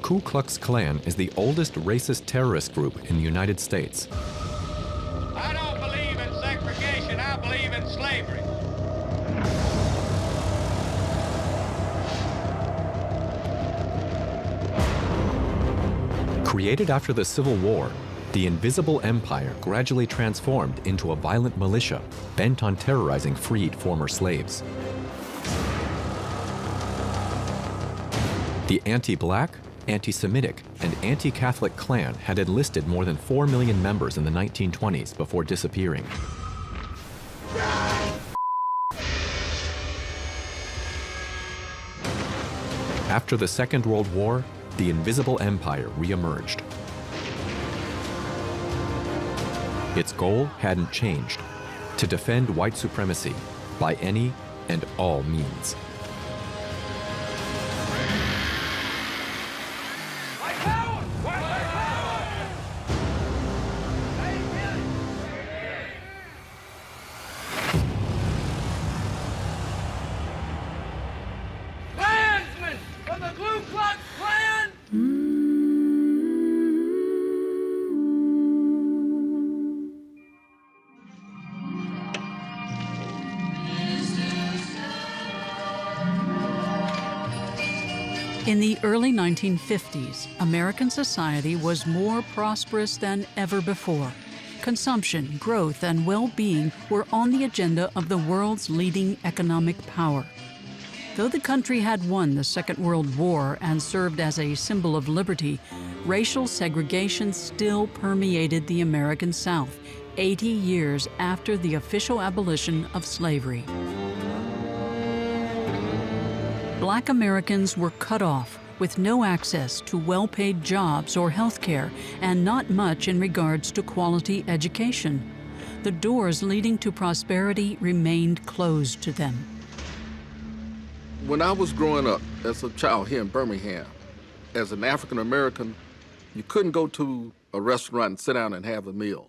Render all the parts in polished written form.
Ku Klux Klan is the oldest racist terrorist group in the United States. I don't believe in segregation, I believe in slavery. Created after the Civil War, the Invisible Empire gradually transformed into a violent militia bent on terrorizing freed former slaves. The anti-Black, anti-Semitic, and anti-Catholic Klan had enlisted more than 4 million members in the 1920s before disappearing. After the Second World War, the Invisible Empire re-emerged. Its goal hadn't changed: to defend white supremacy by any and all means. Klansmen from the Ku Klux Klan! In the early 1950s, American society was more prosperous than ever before. Consumption, growth, and well-being were on the agenda of the world's leading economic power. Though the country had won the Second World War and served as a symbol of liberty, racial segregation still permeated the American South, 80 years after the official abolition of slavery. Black Americans were cut off, with no access to well-paid jobs or health care, and not much in regards to quality education. The doors leading to prosperity remained closed to them. When I was growing up as a child here in Birmingham, as an African American, you couldn't go to a restaurant and sit down and have a meal.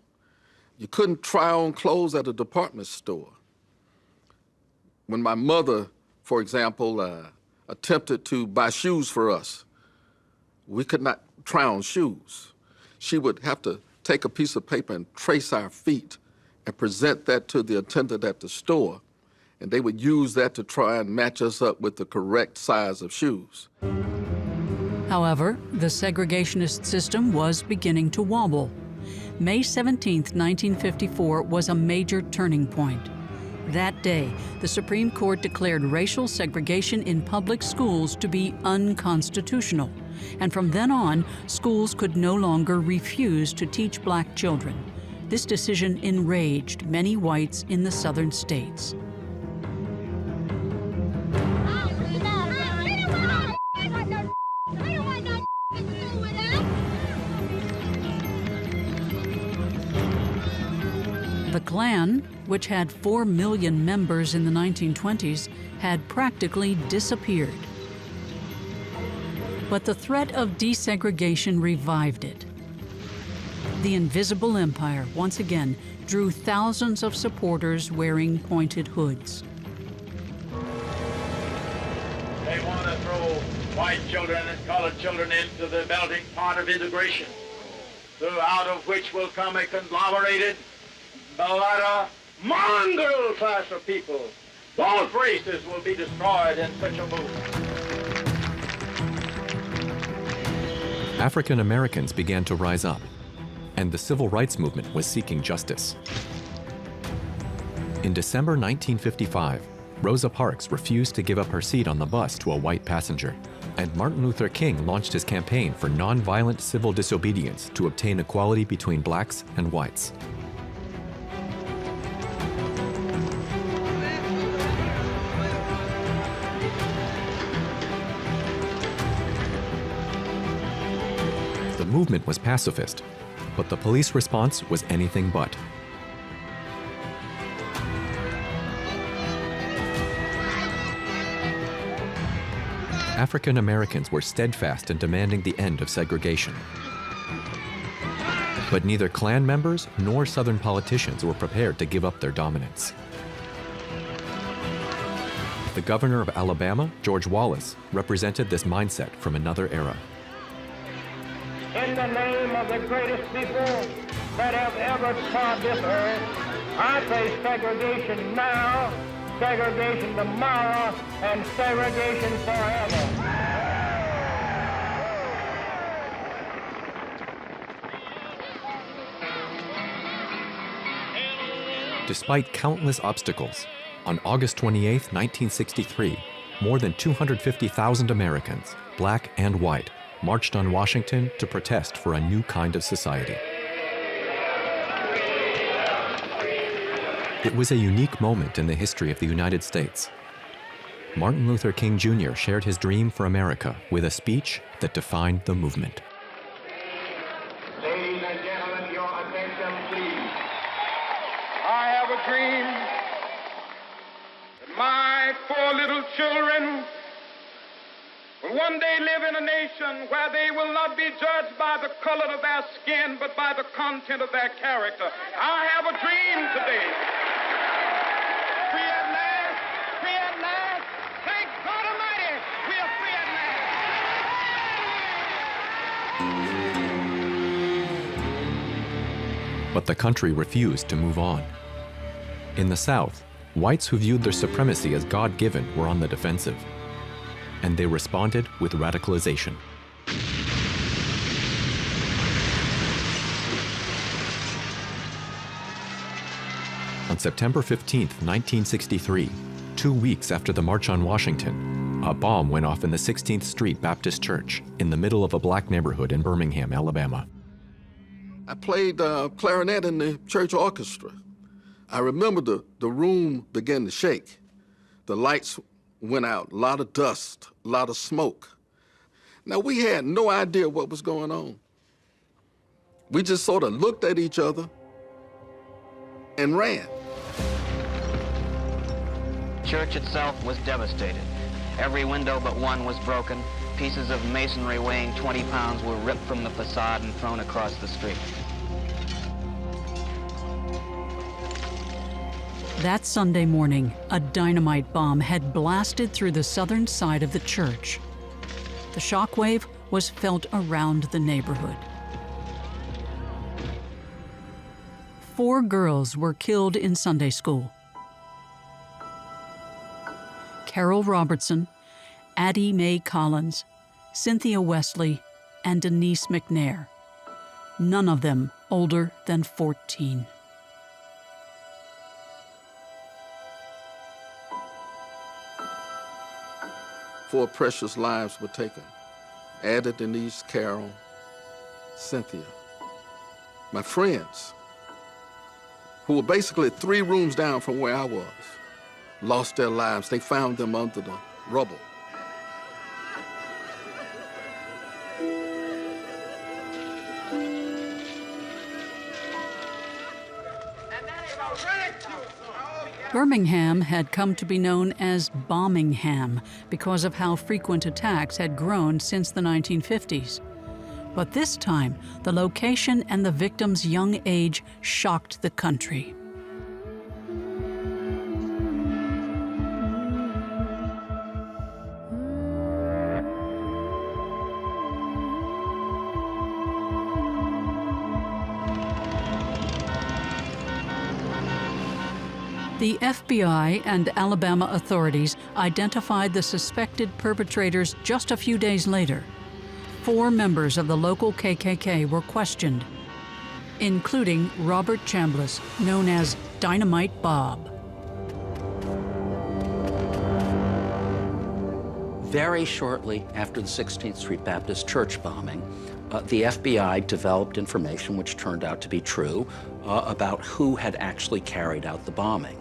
You couldn't try on clothes at a department store. When my mother, for example, attempted to buy shoes for us, we could not try on shoes. She would have to take a piece of paper and trace our feet and present that to the attendant at the store, and they would use that to try and match us up with the correct size of shoes. However, the segregationist system was beginning to wobble. May 17, 1954 was a major turning point. That day, the Supreme Court declared racial segregation in public schools to be unconstitutional, and from then on, schools could no longer refuse to teach black children. This decision enraged many whites in the southern states. The Klan, which had 4 million members in the 1920s, had practically disappeared. But the threat of desegregation revived it. The Invisible Empire, once again, drew thousands of supporters wearing pointed hoods. They want to throw white children and colored children into the melting pot of integration, out of which will come a conglomerated, mulatto, mongrel class of people. Both races will be destroyed in such a movement. African Americans began to rise up, and the civil rights movement was seeking justice. In December 1955, Rosa Parks refused to give up her seat on the bus to a white passenger, and Martin Luther King launched his campaign for nonviolent civil disobedience to obtain equality between blacks and whites. The movement was pacifist, but the police response was anything but. African Americans were steadfast in demanding the end of segregation. But neither Klan members nor Southern politicians were prepared to give up their dominance. The governor of Alabama, George Wallace, represented this mindset from another era. of the greatest people that have ever trod this earth. I face segregation now, segregation tomorrow, and segregation forever. Despite countless obstacles, on August 28, 1963, more than 250,000 Americans, black and white, marched on Washington to protest for a new kind of society. It was a unique moment in the history of the United States. Martin Luther King Jr. shared his dream for America with a speech that defined the movement. Ladies and gentlemen, your attention, please. I have a dream that my 4 little children will one day live in a nation where they will not be judged by the color of their skin, but by the content of their character. I have a dream today. Free at last, free at last. Thank God Almighty, we are free at last. But the country refused to move on. In the South, whites who viewed their supremacy as God-given were on the defensive, and they responded with radicalization. On September 15, 1963, 2 weeks after the March on Washington, a bomb went off in the 16th Street Baptist Church in the middle of a black neighborhood in Birmingham, Alabama. I played clarinet in the church orchestra. I remember the room began to shake. The lights went out, a lot of dust, a lot of smoke. Now, we had no idea what was going on. We just sort of looked at each other and ran. The church itself was devastated. Every window but one was broken. Pieces of masonry weighing 20 pounds were ripped from the facade and thrown across the street. That Sunday morning, a dynamite bomb had blasted through the southern side of the church. The shockwave was felt around the neighborhood. 4 girls were killed in Sunday school. Carol Robertson, Addie Mae Collins, Cynthia Wesley, and Denise McNair. None of them older than 14. Four precious lives were taken. Addie, Denise, Carol, Cynthia. My friends, who were basically 3 rooms down from where I was, lost their lives. They found them under the rubble. Birmingham had come to be known as Bombingham because of how frequent attacks had grown since the 1950s. But this time, the location and the victims' young age shocked the country. The FBI and Alabama authorities identified the suspected perpetrators just a few days later. 4 members of the local KKK were questioned, including Robert Chambliss, known as Dynamite Bob. Very shortly after the 16th Street Baptist Church bombing, the FBI developed information, which turned out to be true, about who had actually carried out the bombing.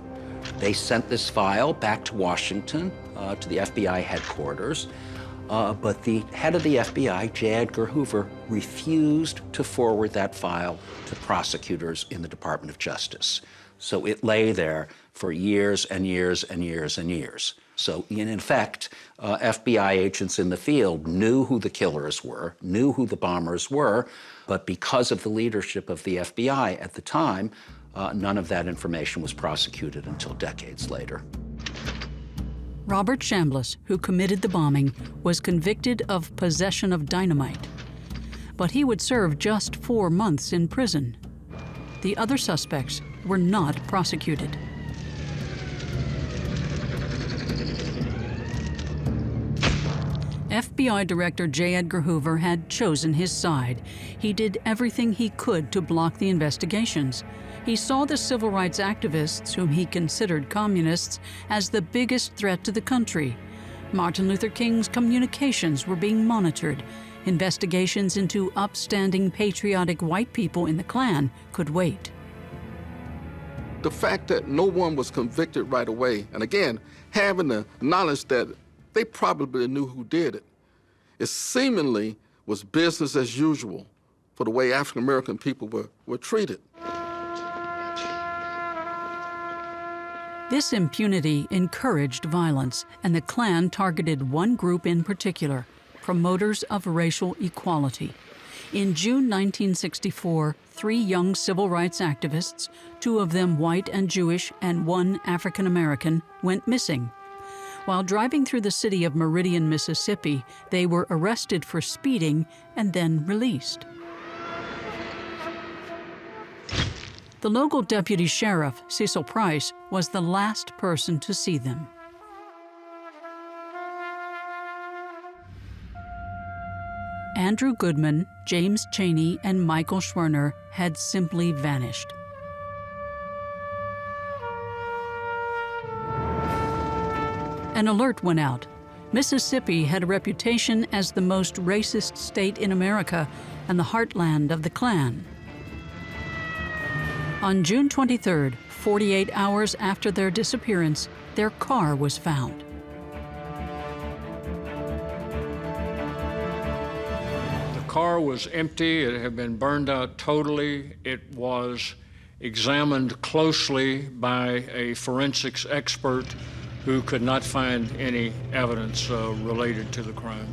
They sent this file back to Washington, to the FBI headquarters, but the head of the FBI, J. Edgar Hoover, refused to forward that file to prosecutors in the Department of Justice. So it lay there for years and years and years and years. So in effect, FBI agents in the field knew who the killers were, knew who the bombers were, but because of the leadership of the FBI at the time, none of that information was prosecuted until decades later. Robert Chambliss, who committed the bombing, was convicted of possession of dynamite. but he would serve just 4 months in prison. The other suspects were not prosecuted. FBI Director J. Edgar Hoover had chosen his side. He did everything he could to block the investigations. He saw the civil rights activists, whom he considered communists, as the biggest threat to the country. Martin Luther King's communications were being monitored. Investigations into upstanding, patriotic white people in the Klan could wait. The fact that no one was convicted right away, and again, having the knowledge that they probably knew who did it, it seemingly was business as usual for the way African American people were treated. This impunity encouraged violence, and the Klan targeted one group in particular, promoters of racial equality. In June 1964, 3 young civil rights activists, 2 of them white and Jewish and 1 African American, went missing. While driving through the city of Meridian, Mississippi, they were arrested for speeding and then released. The local deputy sheriff, Cecil Price, was the last person to see them. Andrew Goodman, James Chaney, and Michael Schwerner had simply vanished. An alert went out. Mississippi had a reputation as the most racist state in America and the heartland of the Klan. On June 23rd, 48 hours after their disappearance, their car was found. The car was empty. It had been burned out totally. It was examined closely by a forensics expert who could not find any evidence related to the crime.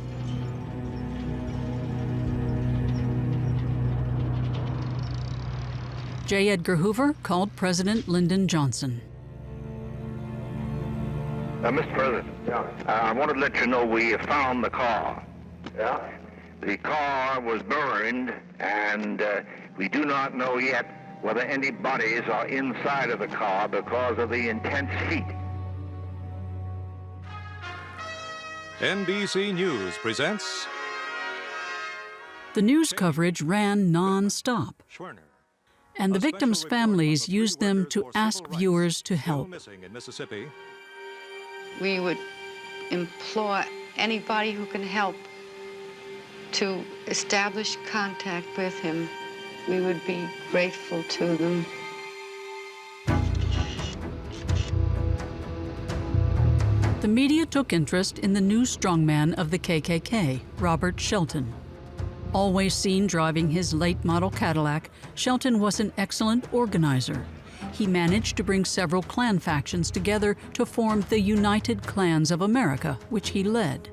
J. Edgar Hoover called President Lyndon Johnson. Mr. President, I wanted to let you know we have found the car. Yeah? The car was burned, and we do not know yet whether any bodies are inside of the car because of the intense heat. NBC News presents... The news coverage ran non-stop, and the victims' families used them to ask viewers to help. We would implore anybody who can help to establish contact with him. We would be grateful to them. The media took interest in the new strongman of the KKK, Robert Shelton. Always seen driving his late-model Cadillac, Shelton was an excellent organizer. He managed to bring several Klan factions together to form the United Klans of America, which he led.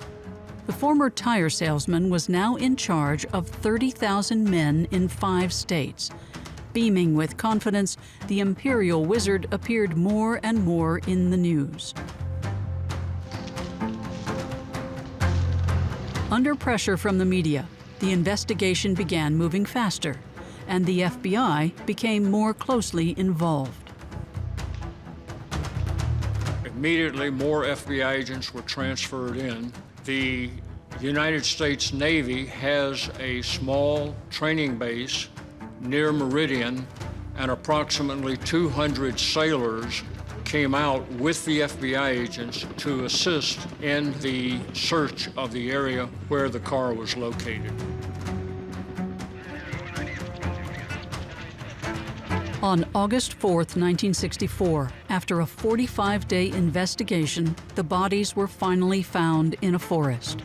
The former tire salesman was now in charge of 30,000 men in 5 states. Beaming with confidence, the Imperial Wizard appeared more and more in the news. Under pressure from the media, the investigation began moving faster, and the FBI became more closely involved. Immediately, more FBI agents were transferred in. The United States Navy has a small training base near Meridian, and approximately 200 sailors came out with the FBI agents to assist in the search of the area where the car was located. On August 4th, 1964, after a 45-day investigation, the bodies were finally found in a forest.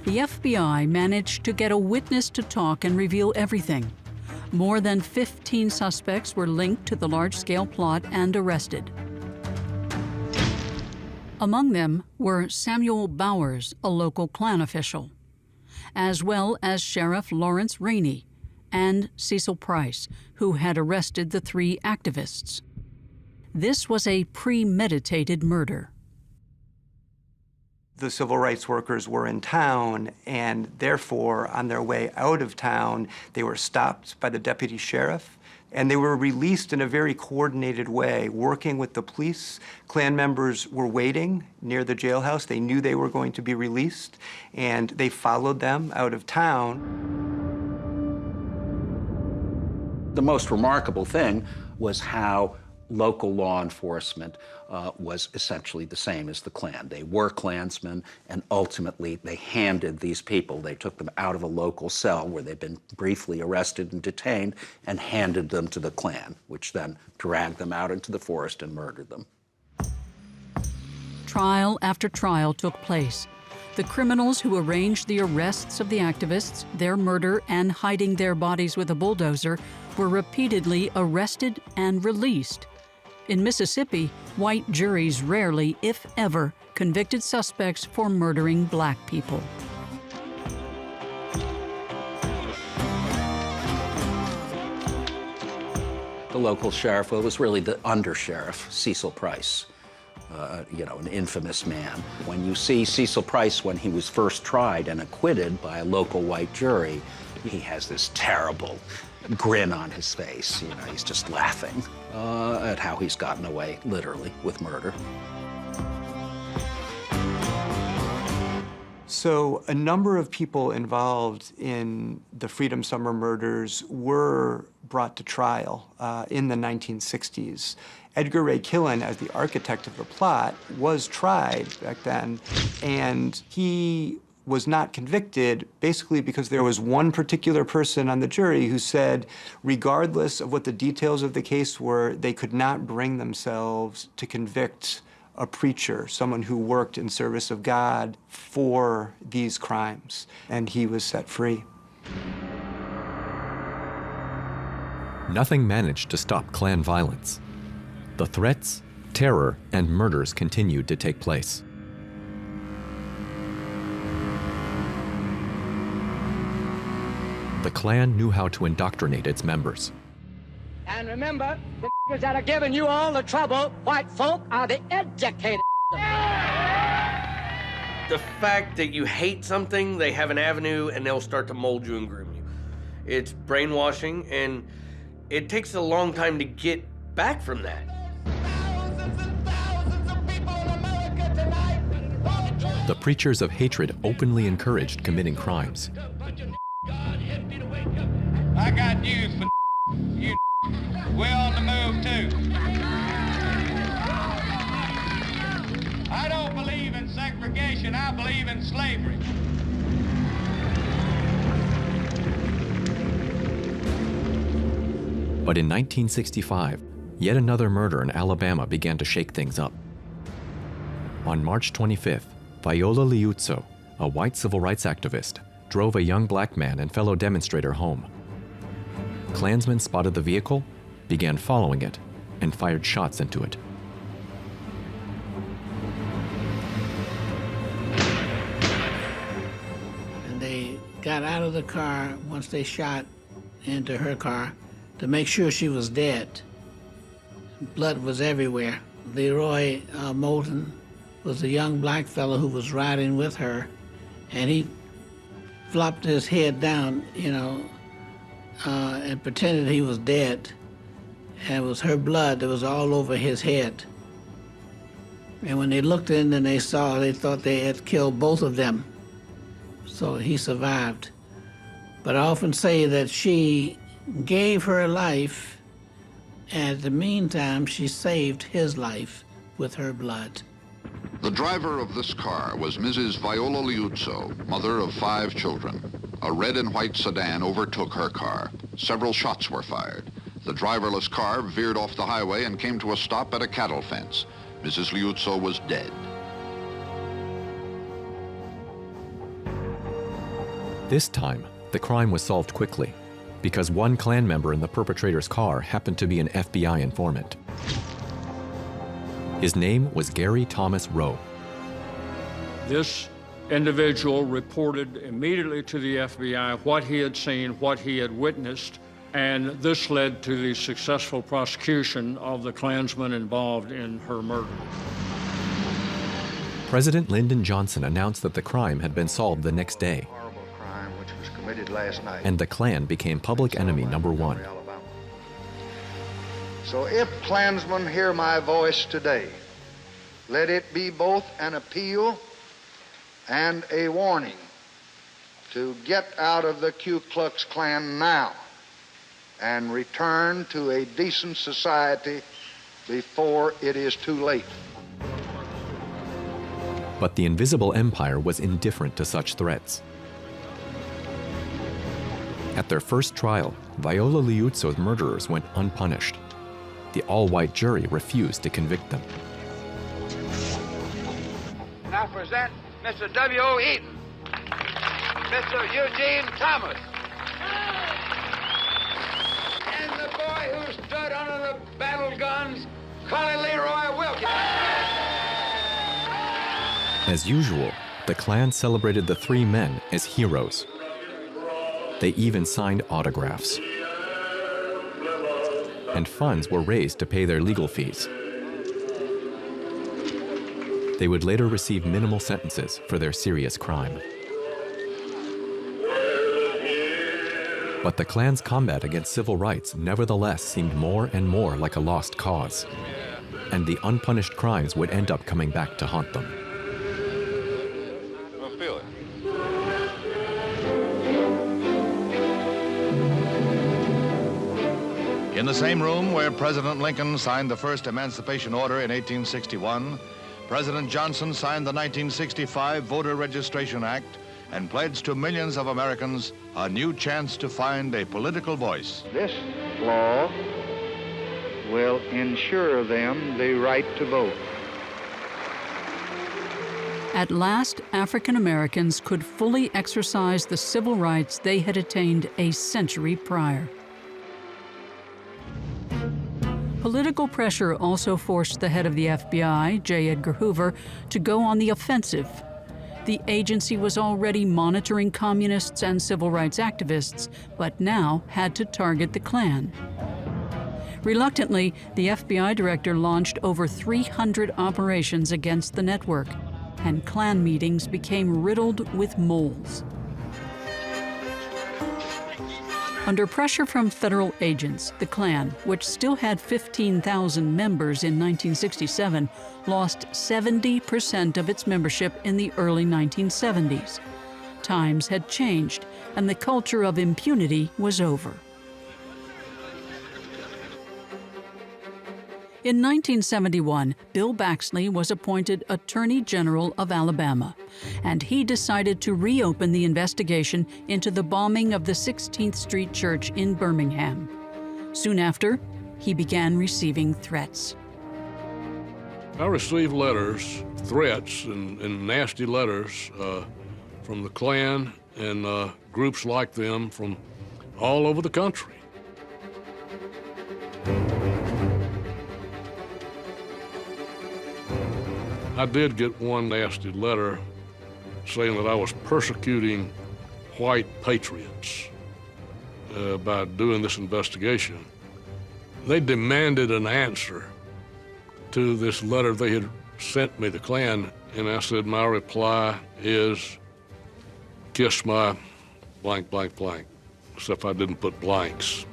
The FBI managed to get a witness to talk and reveal everything. More than 15 suspects were linked to the large-scale plot and arrested. Among them were Samuel Bowers, a local Klan official, as well as Sheriff Lawrence Rainey and Cecil Price, who had arrested the 3 activists. This was a premeditated murder. The civil rights workers were in town, and therefore, on their way out of town, they were stopped by the deputy sheriff, and they were released in a very coordinated way, working with the police. Klan members were waiting near the jailhouse. They knew they were going to be released, and they followed them out of town. The most remarkable thing was how local law enforcement was essentially the same as the Klan. They were Klansmen, and ultimately they handed these people, they took them out of a local cell where they'd been briefly arrested and detained and handed them to the Klan, which then dragged them out into the forest and murdered them. Trial after trial took place. The criminals who arranged the arrests of the activists, their murder, and hiding their bodies with a bulldozer were repeatedly arrested and released. In Mississippi, white juries rarely, if ever, convicted suspects for murdering black people. The local sheriff, well, it was really the undersheriff, Cecil Price, an infamous man. When you see Cecil Price when he was first tried and acquitted by a local white jury, he has this terrible grin on his face. He's just laughing at how he's gotten away, literally, with murder. So a number of people involved in the Freedom Summer murders were brought to trial in the 1960s. Edgar Ray Killen, as the architect of the plot, was tried back then, and he was not convicted basically because there was one particular person on the jury who said, regardless of what the details of the case were, they could not bring themselves to convict a preacher, someone who worked in service of God, for these crimes, and he was set free. Nothing managed to stop Klan violence. The threats, terror, and murders continued to take place. The Klan knew how to indoctrinate its members. And remember, the niggas that are giving you all the trouble, white folk, are the educated. The fact that you hate something, they have an avenue and they'll start to mold you and groom you. It's brainwashing, and it takes a long time to get back from that. The preachers of hatred openly encouraged committing crimes. I got news for you. We're on the move too. I don't believe in segregation. I believe in slavery. But in 1965, yet another murder in Alabama began to shake things up. On March 25th, Viola Liuzzo, a white civil rights activist, drove a young black man and fellow demonstrator home. Klansmen spotted the vehicle, began following it, and fired shots into it. And they got out of the car once they shot into her car to make sure she was dead. Blood was everywhere. Leroy Moulton was a young black fellow who was riding with her, and he flopped his head down, and pretended he was dead. And it was her blood that was all over his head. And when they looked in and they saw, they thought they had killed both of them. So he survived. But I often say that she gave her life, and in the meantime, she saved his life with her blood. The driver of this car was Mrs. Viola Liuzzo, mother of 5 children. A red and white sedan overtook her car. Several shots were fired. The driverless car veered off the highway and came to a stop at a cattle fence. Mrs. Liuzzo was dead. This time, the crime was solved quickly, because one Klan member in the perpetrator's car happened to be an FBI informant. His name was Gary Thomas Rowe. This individual reported immediately to the FBI what he had seen, what he had witnessed, and this led to the successful prosecution of the Klansmen involved in her murder. President Lyndon Johnson announced that the crime had been solved the next day, Horrible crime which was committed last night. and the Klan became public enemy number one. So if Klansmen hear my voice today, let it be both an appeal and a warning to get out of the Ku Klux Klan now and return to a decent society before it is too late. But the invisible empire was indifferent to such threats. At their first trial, Viola Liuzzo's murderers went unpunished. The all-white jury refused to convict them. Now present Mr. W.O. Eaton, Mr. Eugene Thomas, and the boy who stood under the battle guns, Collie Leroy Wilkins. As usual, the Klan celebrated the three men as heroes. They even signed autographs. And funds were raised to pay their legal fees. They would later receive minimal sentences for their serious crime. But the Klan's combat against civil rights nevertheless seemed more and more like a lost cause. And the unpunished crimes would end up coming back to haunt them. In the same room where President Lincoln signed the first Emancipation Order in 1861, President Johnson signed the 1965 Voter Registration Act and pledged to millions of Americans a new chance to find a political voice. This law will ensure them the right to vote. At last, African Americans could fully exercise the civil rights they had attained a century prior. Political pressure also forced the head of the FBI, J. Edgar Hoover, to go on the offensive. The agency was already monitoring communists and civil rights activists, but now had to target the Klan. Reluctantly, the FBI director launched over 300 operations against the network, and Klan meetings became riddled with moles. Under pressure from federal agents, the Klan, which still had 15,000 members in 1967, lost 70% of its membership in the early 1970s. Times had changed, and the culture of impunity was over. In 1971, Bill Baxley was appointed Attorney General of Alabama, and he decided to reopen the investigation into the bombing of the 16th Street Church in Birmingham. Soon after, he began receiving threats. I received letters, threats, and nasty letters from the Klan and groups like them from all over the country. I did get one nasty letter saying that I was persecuting white patriots by doing this investigation. They demanded an answer to this letter they had sent me, the Klan, and I said my reply is, kiss my blank, blank, blank, except I didn't put blanks.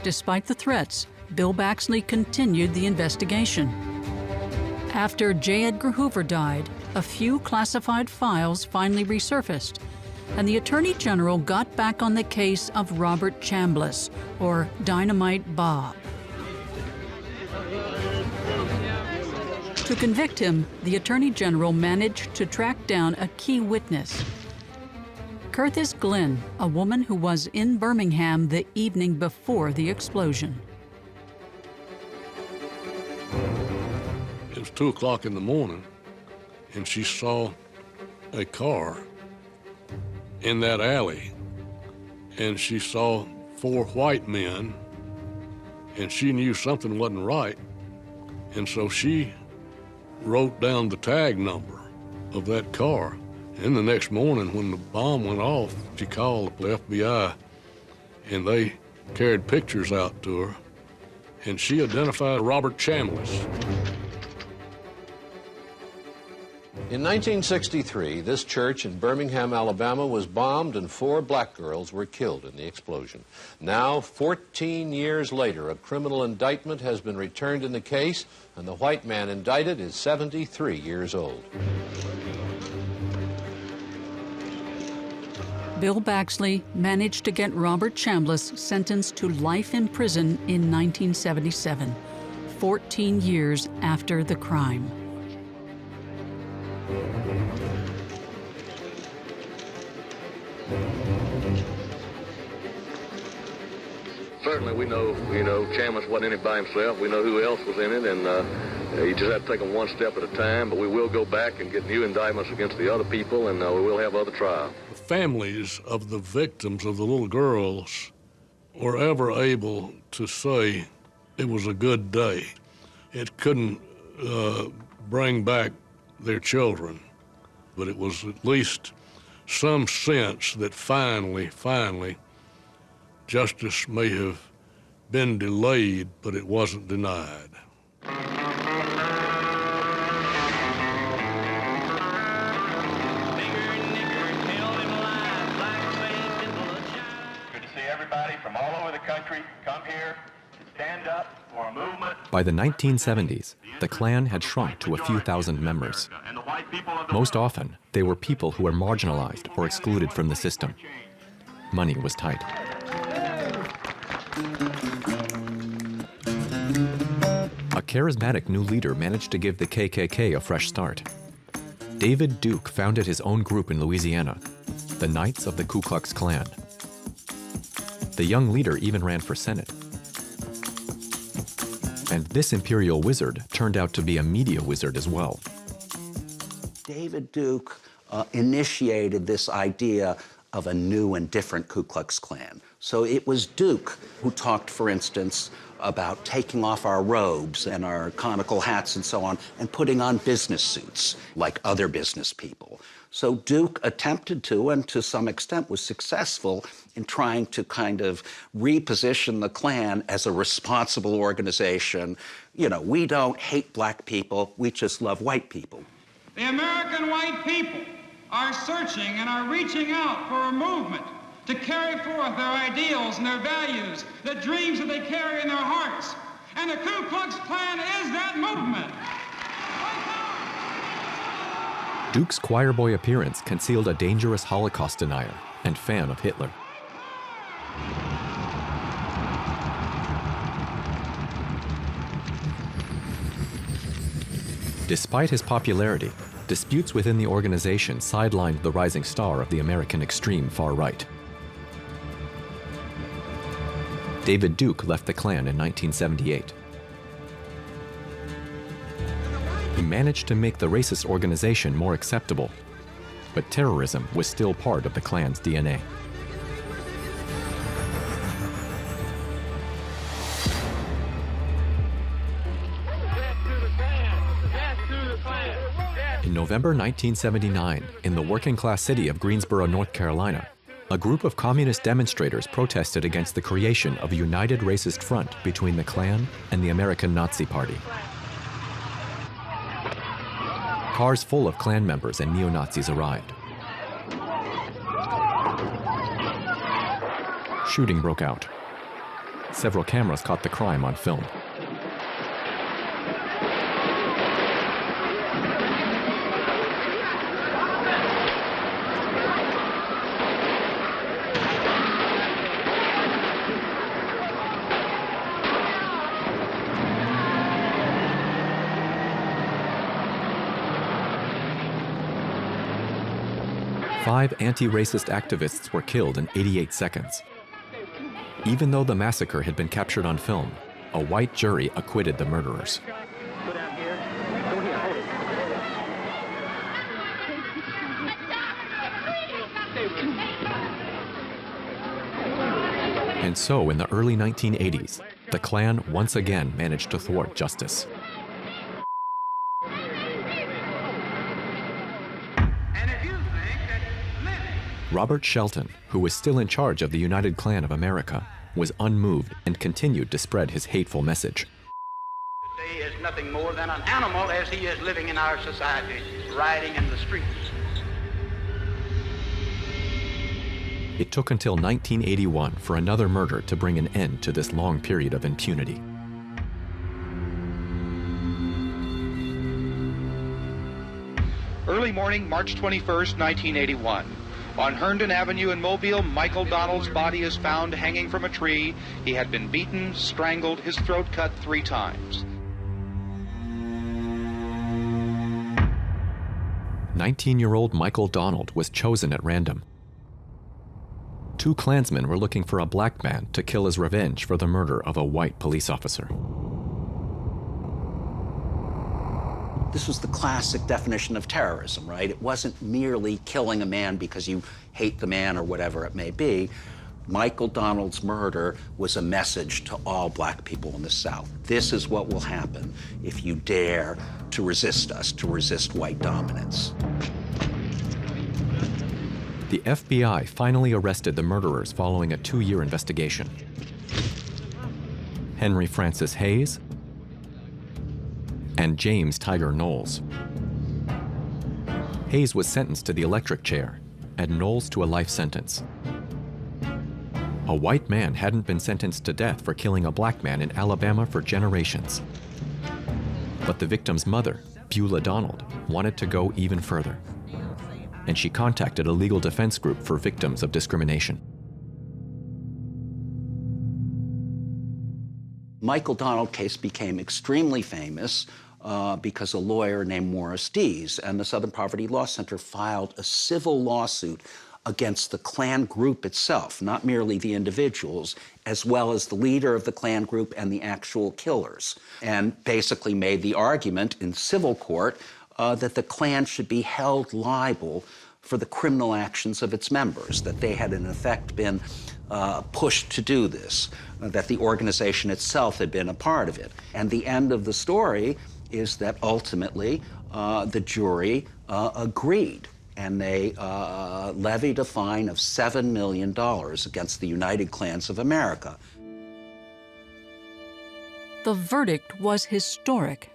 Despite the threats, Bill Baxley continued the investigation. After J. Edgar Hoover died, a few classified files finally resurfaced, and the Attorney General got back on the case of Robert Chambliss, or Dynamite Bob. To convict him, the Attorney General managed to track down a key witness. Curtis Glynn, a woman who was in Birmingham the evening before the explosion. It was 2 o'clock in the morning, and she saw a car in that alley, and she saw 4 white men, and she knew something wasn't right, and so she wrote down the tag number of that car. And the next morning, when the bomb went off, she called the FBI, and they carried pictures out to her, and she identified Robert Chambliss. In 1963, this church in Birmingham, Alabama was bombed and 4 black girls were killed in the explosion. Now, 14 years later, a criminal indictment has been returned in the case, and the white man indicted is 73 years old. Bill Baxley managed to get Robert Chambliss sentenced to life in prison in 1977, 14 years after the crime. Certainly we know, Chambliss wasn't in it by himself. We know who else was in it, and you just have to take them one step at a time, but we will go back and get new indictments against the other people, and we will have other trials. The families of the victims of the little girls were ever able to say it was a good day. It couldn't bring back their children, but it was at least some sense that finally, justice may have been delayed, but it wasn't denied. Good to see everybody from all over the country come here to stand up for a movement. By the 1970s, the Klan had shrunk to a few thousand members. Most often, they were people who were marginalized or excluded from the system. Money was tight. A charismatic new leader managed to give the KKK a fresh start. David Duke founded his own group in Louisiana, the Knights of the Ku Klux Klan. The young leader even ran for Senate. And this imperial wizard turned out to be a media wizard as well. David Duke initiated this idea of a new and different Ku Klux Klan. So it was Duke who talked, for instance, about taking off our robes and our conical hats and so on and putting on business suits like other business people. So Duke attempted to, and to some extent was successful in trying to kind of reposition the Klan as a responsible organization. You know, we don't hate black people, we just love white people. The American white people are searching and are reaching out for a movement to carry forth their ideals and their values, the dreams that they carry in their hearts. And the Ku Klux Klan is that movement. Duke's choir boy appearance concealed a dangerous Holocaust denier and fan of Hitler. Despite his popularity, disputes within the organization sidelined the rising star of the American extreme far right. David Duke left the Klan in 1978. He managed to make the racist organization more acceptable, but terrorism was still part of the Klan's DNA. In November 1979, in the working-class city of Greensboro, North Carolina, a group of communist demonstrators protested against the creation of a united racist front between the Klan and the American Nazi Party. Cars full of Klan members and neo-Nazis arrived. Shooting broke out. Several cameras caught the crime on film. Five anti-racist activists were killed in 88 seconds. Even though the massacre had been captured on film, a white jury acquitted the murderers. And so, in the early 1980s, the Klan once again managed to thwart justice. Robert Shelton, who was still in charge of the United Klan of America, was unmoved and continued to spread his hateful message. Today is nothing more than an animal as he is living in our society, riding in the streets. It took until 1981 for another murder to bring an end to this long period of impunity. Early morning, March 21st, 1981. On Herndon Avenue in Mobile, Michael Donald's body is found hanging from a tree. He had been beaten, strangled, his throat cut 3 times. 19-year-old Michael Donald was chosen at random. 2 Klansmen were looking for a black man to kill as revenge for the murder of a white police officer. This was the classic definition of terrorism, right? It wasn't merely killing a man because you hate the man or whatever it may be. Michael Donald's murder was a message to all black people in the South. This is what will happen if you dare to resist us, to resist white dominance. The FBI finally arrested the murderers following a 2-year investigation. Henry Francis Hayes and James Tiger Knowles. Hayes was sentenced to the electric chair and Knowles to a life sentence. A white man hadn't been sentenced to death for killing a black man in Alabama for generations. But the victim's mother, Beulah Donald, wanted to go even further, and she contacted a legal defense group for victims of discrimination. Michael Donald case became extremely famous because a lawyer named Morris Dees and the Southern Poverty Law Center filed a civil lawsuit against the Klan group itself, not merely the individuals, as well as the leader of the Klan group and the actual killers, and basically made the argument in civil court that the Klan should be held liable for the criminal actions of its members, that they had in effect been pushed to do this, that the organization itself had been a part of it. And the end of the story is that ultimately the jury agreed, and they levied a fine of $7 million against the United Klans of America. The verdict was historic.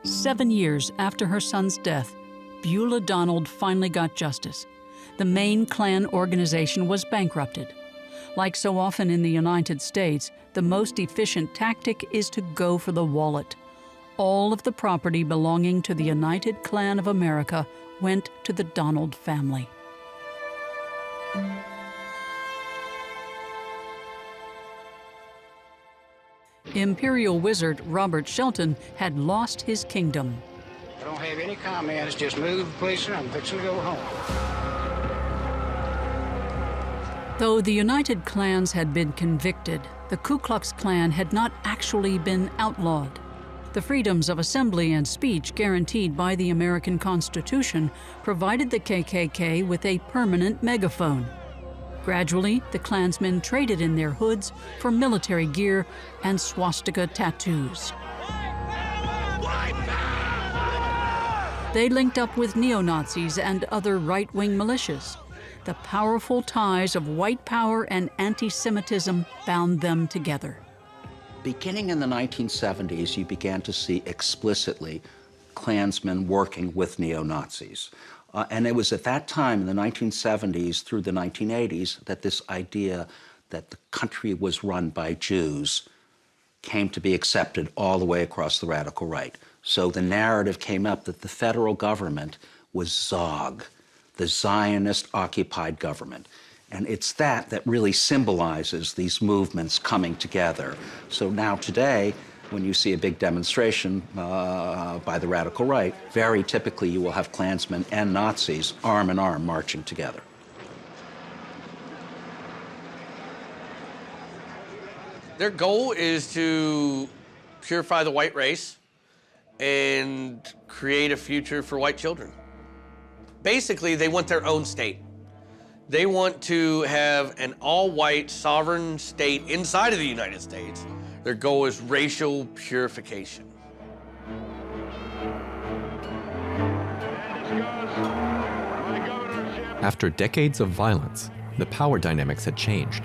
7 years after her son's death, Beulah Donald finally got justice. The main Klan organization was bankrupted. Like so often in the United States, the most efficient tactic is to go for the wallet. All of the property belonging to the United Klan of America went to the Donald family. Imperial wizard Robert Shelton had lost his kingdom. I don't have any comments, just move, please, I'm fixing to go home. Though the United Klans had been convicted, the Ku Klux Klan had not actually been outlawed. The freedoms of assembly and speech guaranteed by the American Constitution provided the KKK with a permanent megaphone. Gradually, the Klansmen traded in their hoods for military gear and swastika tattoos. They linked up with neo-Nazis and other right-wing militias. The powerful ties of white power and anti-Semitism bound them together. Beginning in the 1970s, you began to see explicitly Klansmen working with neo-Nazis. And it was at that time, in the 1970s through the 1980s, that this idea that the country was run by Jews came to be accepted all the way across the radical right. So the narrative came up that the federal government was Zog, the Zionist-occupied government. And it's that that really symbolizes these movements coming together. So now today, when you see a big demonstration by the radical right, very typically you will have Klansmen and Nazis arm in arm marching together. Their goal is to purify the white race and create a future for white children. Basically, they want their own state. They want to have an all-white sovereign state inside of the United States. Their goal is racial purification. After decades of violence, the power dynamics had changed.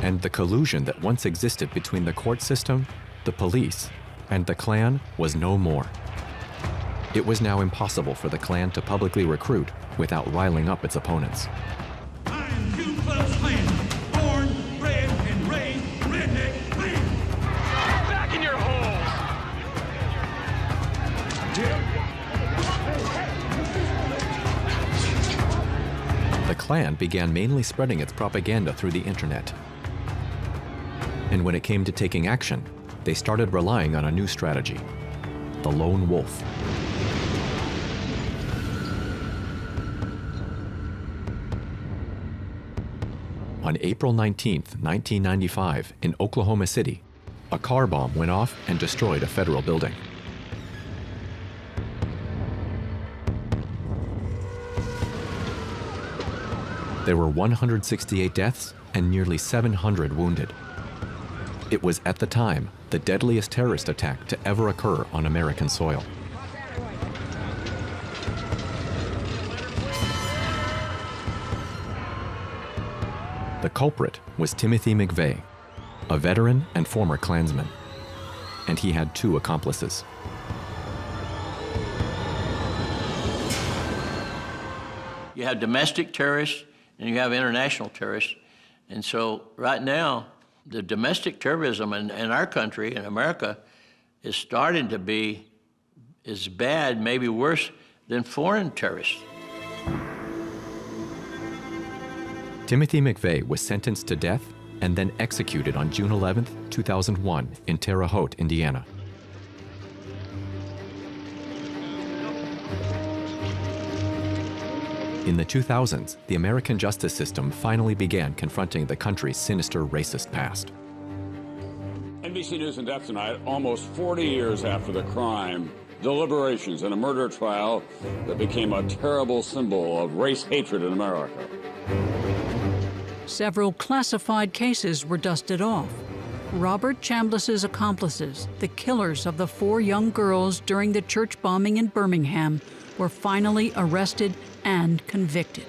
And the collusion that once existed between the court system, the police, and the Klan was no more. It was now impossible for the Klan to publicly recruit without riling up its opponents. I am Ku Klux Klan, born, bred, and raised redneck Klan. Back in your holes! The Klan began mainly spreading its propaganda through the internet. And when it came to taking action, they started relying on a new strategy: the lone wolf. On April 19, 1995, in Oklahoma City, a car bomb went off and destroyed a federal building. There were 168 deaths and nearly 700 wounded. It was at the time the deadliest terrorist attack to ever occur on American soil. The culprit was Timothy McVeigh, a veteran and former Klansman, and he had two accomplices. You have domestic terrorists and you have international terrorists. And so right now, the domestic terrorism in our country, in America, is starting to be as bad, maybe worse, than foreign terrorists. Timothy McVeigh was sentenced to death and then executed on June 11, 2001 in Terre Haute, Indiana. In the 2000s, the American justice system finally began confronting the country's sinister racist past. NBC News in depth tonight, almost 40 years after the crime, deliberations in a murder trial that became a terrible symbol of race hatred in America. Several classified cases were dusted off. Robert Chambliss's accomplices, the killers of the 4 young girls during the church bombing in Birmingham, were finally arrested and convicted.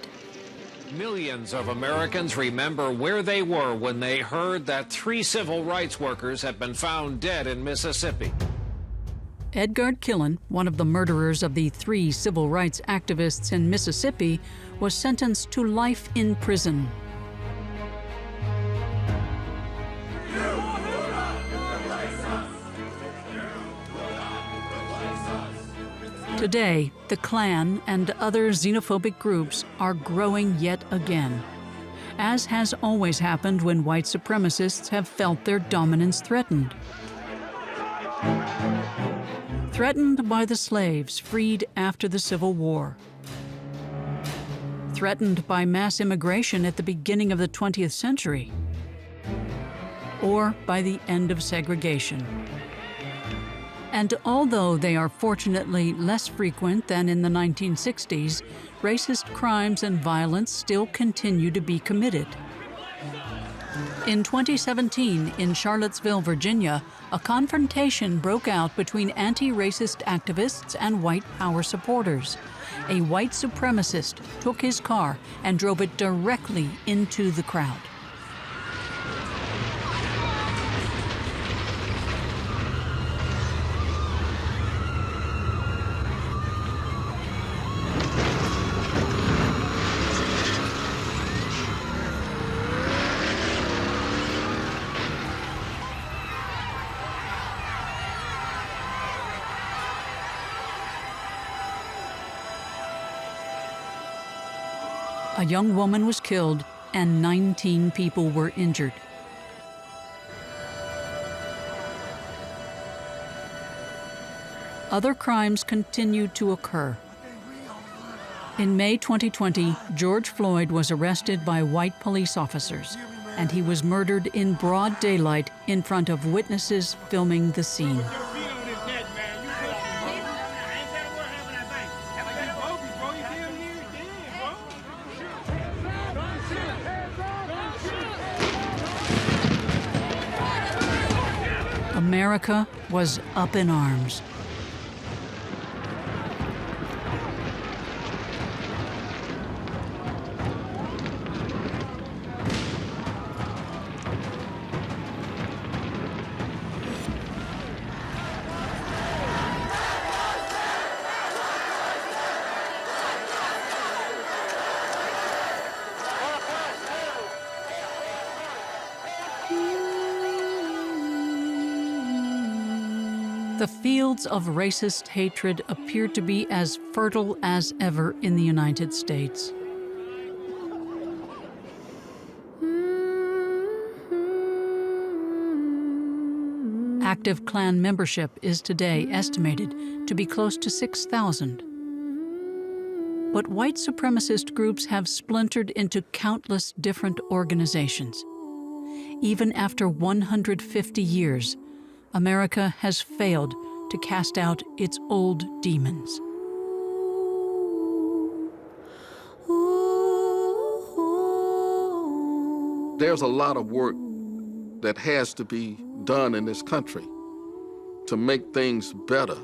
Millions of Americans remember where they were when they heard that 3 civil rights workers had been found dead in Mississippi. Edgard Killen, one of the murderers of the 3 civil rights activists in Mississippi, was sentenced to life in prison. Today, the Klan and other xenophobic groups are growing yet again, as has always happened when white supremacists have felt their dominance threatened. Threatened by the slaves freed after the Civil War. Threatened by mass immigration at the beginning of the 20th century. Or by the end of segregation. And although they are fortunately less frequent than in the 1960s, racist crimes and violence still continue to be committed. In 2017, in Charlottesville, Virginia, a confrontation broke out between anti-racist activists and white power supporters. A white supremacist took his car and drove it directly into the crowd. A young woman was killed and 19 people were injured. Other crimes continued to occur. In May 2020, George Floyd was arrested by white police officers, and he was murdered in broad daylight in front of witnesses filming the scene. America was up in arms. The fields of racist hatred appear to be as fertile as ever in the United States. Active Klan membership is today estimated to be close to 6,000. But white supremacist groups have splintered into countless different organizations. Even after 150 years, America has failed to cast out its old demons. There's a lot of work that has to be done in this country to make things better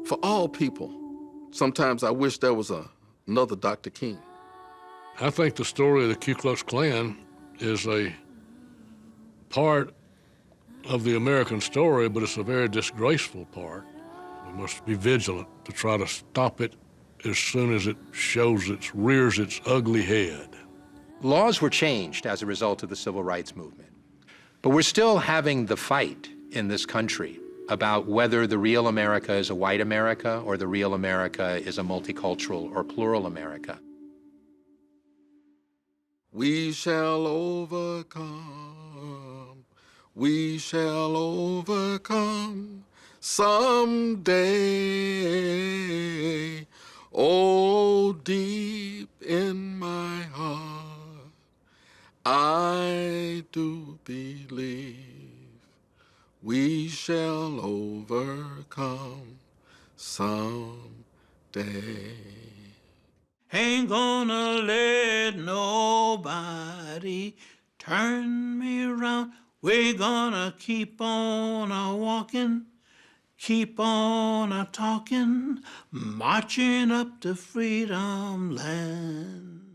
for all people. Sometimes I wish there was another Dr. King. I think the story of the Ku Klux Klan is a part of the American story, but it's a very disgraceful part. We must be vigilant to try to stop it as soon as it rears its ugly head. Laws were changed as a result of the civil rights movement, but we're still having the fight in this country about whether the real America is a white America or the real America is a multicultural or plural America. We shall overcome. We shall overcome someday. Oh, deep in my heart, I do believe we shall overcome someday. Ain't gonna let nobody turn me around. We're gonna keep on walking, keep on talking, marching up to freedom land.